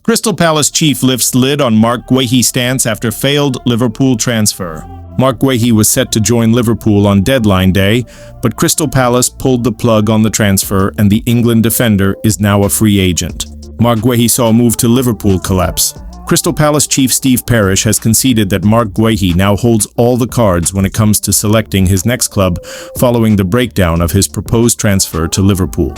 Crystal Palace chief lifts lid on Mark Guehi stance after failed Liverpool transfer. Mark Guehi was set to join Liverpool on deadline day, but Crystal Palace pulled the plug on the transfer and the England defender is now a free agent. Mark Guehi saw a move to Liverpool collapse. Crystal Palace chief Steve Parish has conceded that Mark Guehi now holds all the cards when it comes to selecting his next club following the breakdown of his proposed transfer to Liverpool.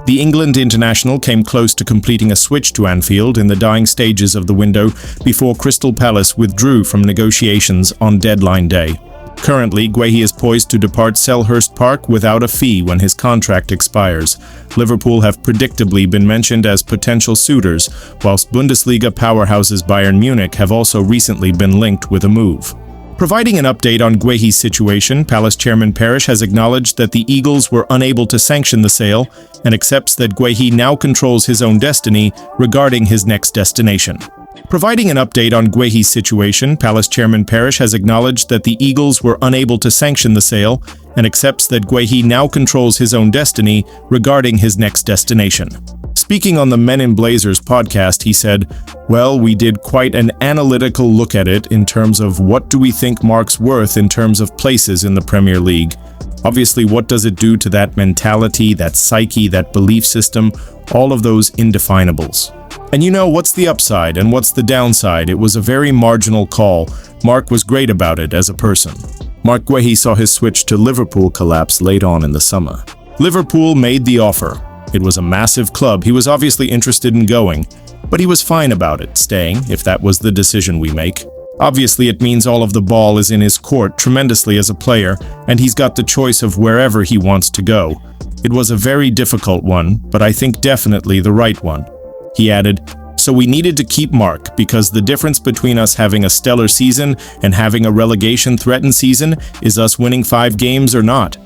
The England international came close to completing a switch to Anfield in the dying stages of the window before Crystal Palace withdrew from negotiations on deadline day. Currently, Guehi is poised to depart Selhurst Park without a fee when his contract expires. Liverpool have predictably been mentioned as potential suitors, whilst Bundesliga powerhouses Bayern Munich have also recently been linked with a move. Providing an update on Guehi's situation, Palace chairman Parish has acknowledged that the Eagles were unable to sanction the sale and accepts that Guehi now controls his own destiny regarding his next destination. Providing an update on Guehi's situation, Palace chairman Parish has acknowledged that the Eagles were unable to sanction the sale and accepts that Guehi now controls his own destiny regarding his next destination. Speaking on the Men in Blazers podcast, he said, "Well, we did quite an analytical look at it in terms of what do we think Mark's worth in terms of places in the Premier League. Obviously, what does it do to that mentality, that psyche, that belief system, all of those indefinables. And you know, what's the upside and what's the downside? It was a very marginal call. Mark was great about it as a person." Mark Guehi saw his switch to Liverpool collapse late on in the summer. Liverpool made the offer. It was a massive club. He was obviously interested in going, but he was fine about it, staying, if that was the decision we make. Obviously, it means all of the ball is in his court tremendously as a player, and he's got the choice of wherever he wants to go. It was a very difficult one, but I think definitely the right one. He added, "So we needed to keep Mark because the difference between us having a stellar season and having a relegation-threatened season is us winning 5 games or not.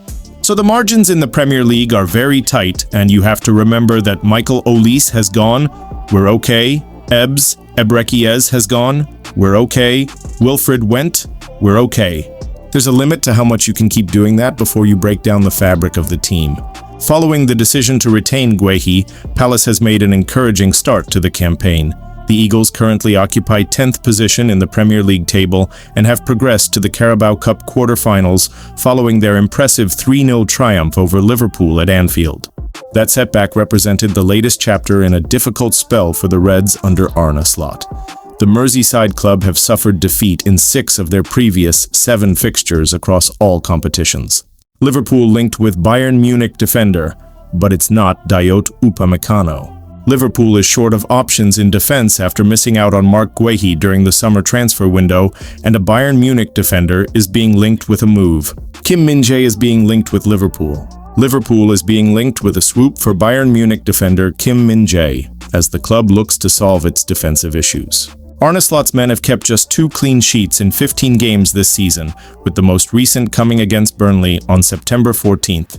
So the margins in the Premier League are very tight, and you have to remember that Michael Olise has gone. We're okay. Ebrechiez has gone. We're okay. Wilfred went. We're okay. There's a limit to how much you can keep doing that before you break down the fabric of the team." Following the decision to retain Guehi, Palace has made an encouraging start to the campaign. The Eagles currently occupy 10th position in the Premier League table and have progressed to the Carabao Cup quarter-finals following their impressive 3-0 triumph over Liverpool at Anfield. That setback represented the latest chapter in a difficult spell for the Reds under Arne Slot. The Merseyside club have suffered defeat in 6 of their previous 7 fixtures across all competitions. Liverpool linked with Bayern Munich defender, but it's not Dayot Upamecano. Liverpool is short of options in defense after missing out on Mark Guehi during the summer transfer window, and a Bayern Munich defender is being linked with a move. Kim Min-jae is being linked with Liverpool. Liverpool is being linked with a swoop for Bayern Munich defender Kim Min-jae, as the club looks to solve its defensive issues. Arne Slot's men have kept just 2 clean sheets in 15 games this season, with the most recent coming against Burnley on September 14th.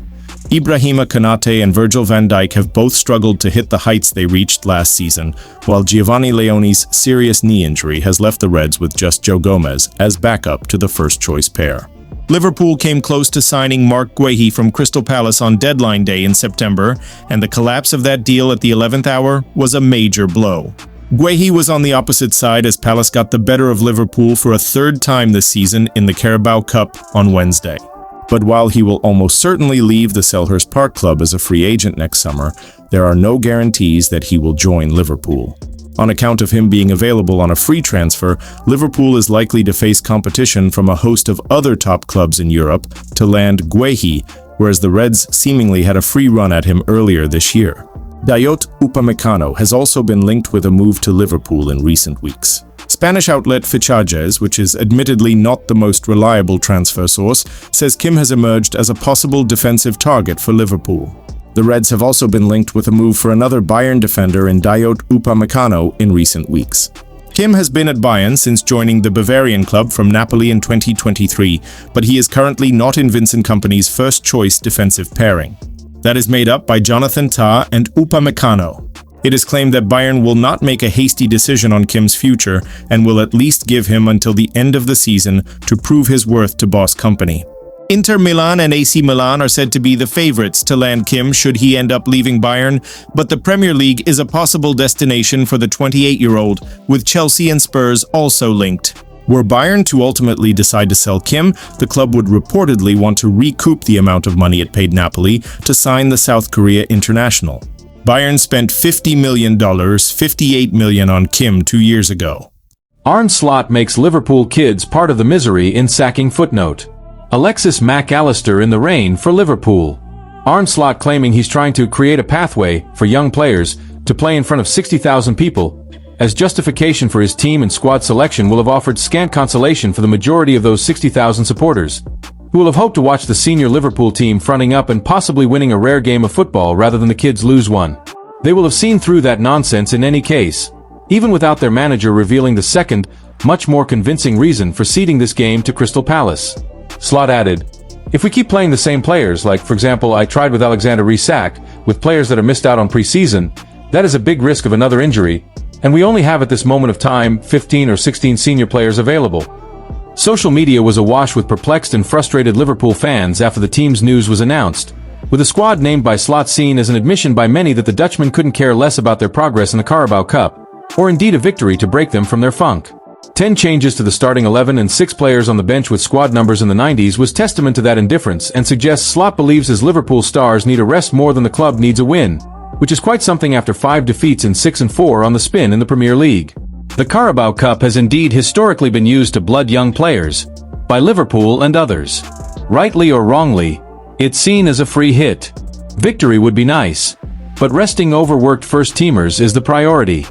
Ibrahima Konate and Virgil van Dijk have both struggled to hit the heights they reached last season, while Giovanni Leoni's serious knee injury has left the Reds with just Joe Gomez as backup to the first-choice pair. Liverpool came close to signing Mark Guehi from Crystal Palace on deadline day in September, and the collapse of that deal at the 11th hour was a major blow. Guehi was on the opposite side as Palace got the better of Liverpool for a 3rd time this season in the Carabao Cup on Wednesday. But while he will almost certainly leave the Selhurst Park club as a free agent next summer, there are no guarantees that he will join Liverpool. On account of him being available on a free transfer, Liverpool is likely to face competition from a host of other top clubs in Europe to land Guehi, whereas the Reds seemingly had a free run at him earlier this year. Dayot Upamecano has also been linked with a move to Liverpool in recent weeks. Spanish outlet Fichajes, which is admittedly not the most reliable transfer source, says Kim has emerged as a possible defensive target for Liverpool. The Reds have also been linked with a move for another Bayern defender in Dayot Upamecano in recent weeks. Kim has been at Bayern since joining the Bavarian club from Napoli in 2023, but he is currently not in Vincent Kompany's first-choice defensive pairing. That is made up by Jonathan Tah and Upamecano. It is claimed that Bayern will not make a hasty decision on Kim's future and will at least give him until the end of the season to prove his worth to boss Kompany. Inter Milan and AC Milan are said to be the favorites to land Kim should he end up leaving Bayern, but the Premier League is a possible destination for the 28-year-old, with Chelsea and Spurs also linked. Were Bayern to ultimately decide to sell Kim, the club would reportedly want to recoup the amount of money it paid Napoli to sign the South Korea international. Bayern spent $50 million, $58 million on Kim 2 years ago. Arne Slot makes Liverpool kids part of the misery in sacking footnote. Alexis Mac Allister in the rain for Liverpool. Arne Slot claiming he's trying to create a pathway for young players to play in front of 60,000 people, as justification for his team and squad selection will have offered scant consolation for the majority of those 60,000 supporters, who will have hoped to watch the senior Liverpool team fronting up and possibly winning a rare game of football rather than the kids lose one. They will have seen through that nonsense in any case, even without their manager revealing the second, much more convincing reason for ceding this game to Crystal Palace. Slot added, "If we keep playing the same players, like for example I tried with Alexander Isak, with players that are missed out on pre-season, that is a big risk of another injury, and we only have at this moment of time 15 or 16 senior players available." Social media was awash with perplexed and frustrated Liverpool fans after the team's news was announced, with the squad named by Slot seen as an admission by many that the Dutchman couldn't care less about their progress in the Carabao Cup, or indeed a victory to break them from their funk. 10 changes to the starting 11 and 6 players on the bench with squad numbers in the 90s was testament to that indifference and suggests Slot believes his Liverpool stars need a rest more than the club needs a win, which is quite something after 5 defeats and 6-4 on the spin in the Premier League. The Carabao Cup has indeed historically been used to blood young players, by Liverpool and others. Rightly or wrongly, it's seen as a free hit. Victory would be nice, but resting overworked first-teamers is the priority.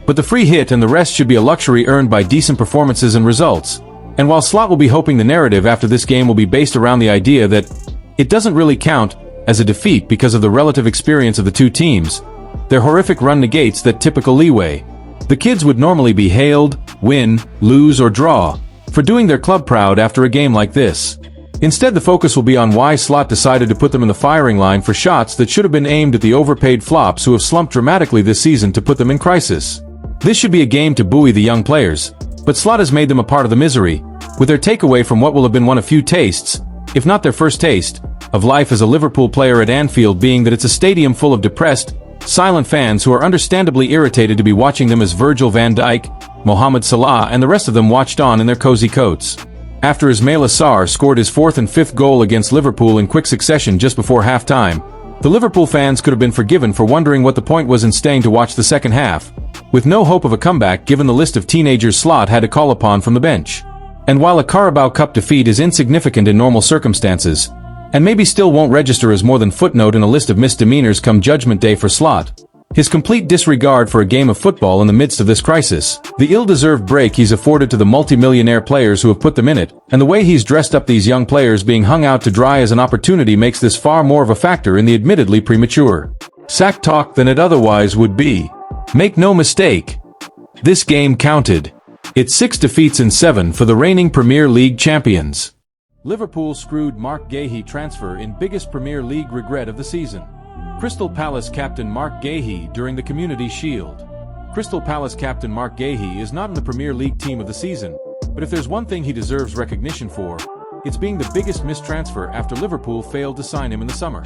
But the free hit and the rest should be a luxury earned by decent performances and results. And while Slot will be hoping the narrative after this game will be based around the idea that it doesn't really count as a defeat because of the relative experience of the two teams, their horrific run negates that typical leeway. The kids would normally be hailed, win, lose or draw, for doing their club proud after a game like this. Instead, the focus will be on why Slot decided to put them in the firing line for shots that should have been aimed at the overpaid flops who have slumped dramatically this season to put them in crisis. This should be a game to buoy the young players, but Slot has made them a part of the misery, with their takeaway from what will have been one of few tastes, if not their first taste, of life as a Liverpool player at Anfield being that it's a stadium full of depressed, silent fans who are understandably irritated to be watching them as Virgil van Dijk, Mohamed Salah and the rest of them watched on in their cozy coats. After Ismaila Sarr scored his 4th and 5th goal against Liverpool in quick succession just before half-time, the Liverpool fans could have been forgiven for wondering what the point was in staying to watch the second half, with no hope of a comeback given the list of teenagers Slot had to call upon from the bench. And while a Carabao Cup defeat is insignificant in normal circumstances, and maybe still won't register as more than footnote in a list of misdemeanors come Judgment Day for Slot, his complete disregard for a game of football in the midst of this crisis, the ill-deserved break he's afforded to the multi-millionaire players who have put them in it, and the way he's dressed up these young players being hung out to dry as an opportunity makes this far more of a factor in the admittedly premature sack talk than it otherwise would be. Make no mistake, this game counted. It's 6 defeats and 7 for the reigning Premier League champions. Liverpool screwed Mark Guehi transfer in biggest Premier League regret of the season. Crystal Palace captain Mark Guehi during the Community Shield. Crystal Palace captain Mark Guehi is not in the Premier League team of the season, but if there's one thing he deserves recognition for, it's being the biggest mistransfer after Liverpool failed to sign him in the summer.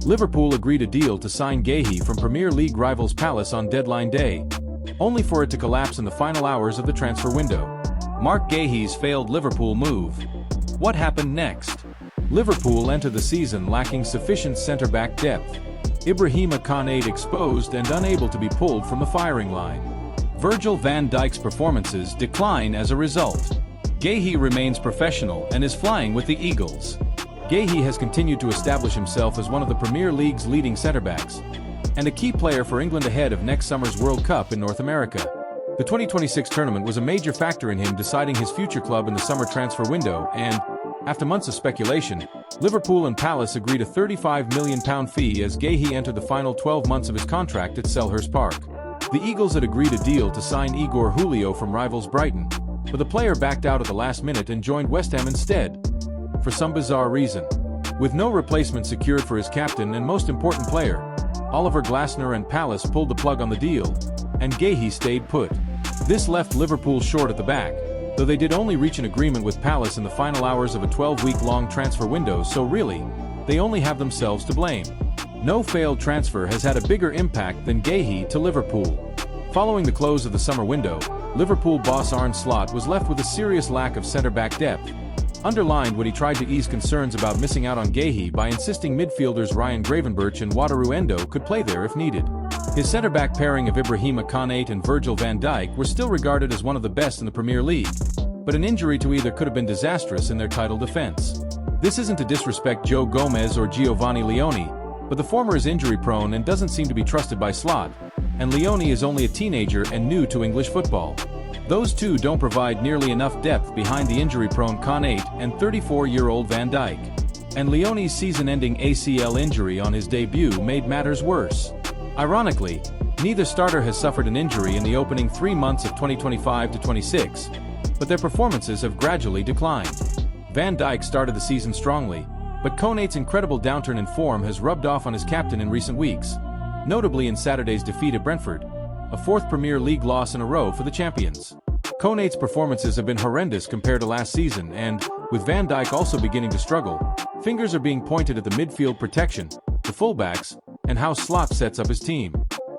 Liverpool agreed a deal to sign Guehi from Premier League rivals Palace on deadline day, only for it to collapse in the final hours of the transfer window. Mark Guehi's failed Liverpool move. What happened next? Liverpool entered the season lacking sufficient centre-back depth. Ibrahima Konate exposed and unable to be pulled from the firing line. Virgil van Dijk's performances decline as a result. Guehi remains professional and is flying with the Eagles. Guehi has continued to establish himself as one of the Premier League's leading centre-backs, and a key player for England ahead of next summer's World Cup in North America. The 2026 tournament was a major factor in him deciding his future club in the summer transfer window and, after months of speculation, Liverpool and Palace agreed a £35 million fee as Guehi entered the final 12 months of his contract at Selhurst Park. The Eagles had agreed a deal to sign Igor Julio from rivals Brighton, but the player backed out at the last minute and joined West Ham instead, for some bizarre reason. With no replacement secured for his captain and most important player, Oliver Glasner and Palace pulled the plug on the deal, and Guehi stayed put. This left Liverpool short at the back, though they did only reach an agreement with Palace in the final hours of a 12-week-long transfer window, so really, they only have themselves to blame. No failed transfer has had a bigger impact than Guehi to Liverpool. Following the close of the summer window, Liverpool boss Arne Slot was left with a serious lack of centre-back depth, underlined when he tried to ease concerns about missing out on Guehi by insisting midfielders Ryan Gravenberch and Wataru Endo could play there if needed. His centre-back pairing of Ibrahima Konate and Virgil van Dijk were still regarded as one of the best in the Premier League, but an injury to either could have been disastrous in their title defence. This isn't to disrespect Joe Gomez or Giovanni Leone, but the former is injury-prone and doesn't seem to be trusted by Slot, and Leone is only a teenager and new to English football. Those two don't provide nearly enough depth behind the injury-prone Konate and 34-year-old Van Dijk. And Leone's season-ending ACL injury on his debut made matters worse. Ironically, neither starter has suffered an injury in the opening 3 months of 2025-26, but their performances have gradually declined. Van Dijk started the season strongly, but Konate's incredible downturn in form has rubbed off on his captain in recent weeks, notably in Saturday's defeat at Brentford, a fourth Premier League loss in a row for the champions. Konate's performances have been horrendous compared to last season and, with Van Dijk also beginning to struggle, fingers are being pointed at the midfield protection, the fullbacks, and how Slot sets up his team.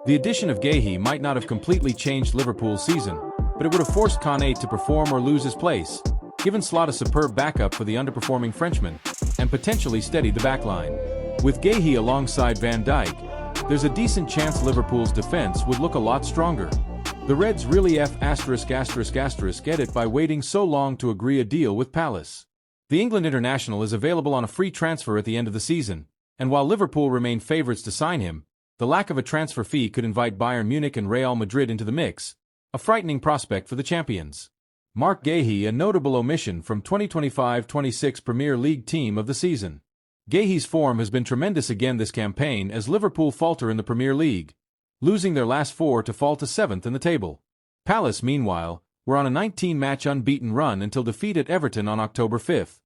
The addition of Guehi might not have completely changed Liverpool's season, but it would have forced Konate to perform or lose his place, given Slot a superb backup for the underperforming Frenchman, and potentially steadied the backline. With Guehi alongside Van Dijk, there's a decent chance Liverpool's defense would look a lot stronger. The Reds really get it by waiting so long to agree a deal with Palace. The England international is available on a free transfer at the end of the season, and while Liverpool remain favourites to sign him, the lack of a transfer fee could invite Bayern Munich and Real Madrid into the mix, a frightening prospect for the champions. Mark Guehi, a notable omission from 2025-26 Premier League team of the season. Guehi's form has been tremendous again this campaign as Liverpool falter in the Premier League, losing their last 4 to fall to 7th in the table. Palace, meanwhile, were on a 19-match unbeaten run until defeat at Everton on October 5th,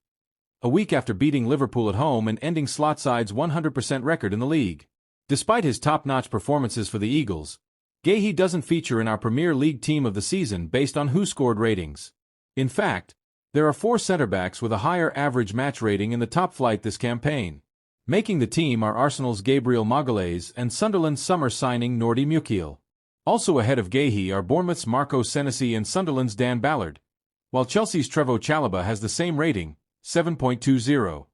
a week after beating Liverpool at home and ending Slotside's 100% record in the league. Despite his top-notch performances for the Eagles, Guehi doesn't feature in our Premier League team of the season based on WhoScored ratings. In fact, there are 4 centre-backs with a higher average match rating in the top flight this campaign. Making the team are Arsenal's Gabriel Magalhaes and Sunderland's summer signing Nordi Mukiel. Also ahead of Guehi are Bournemouth's Marco Senesi and Sunderland's Dan Ballard, while Chelsea's Trevoh Chalobah has the same rating, 7.20.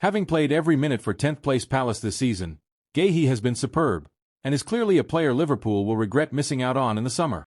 Having played every minute for 10th place Palace this season, Guehi has been superb, and is clearly a player Liverpool will regret missing out on in the summer.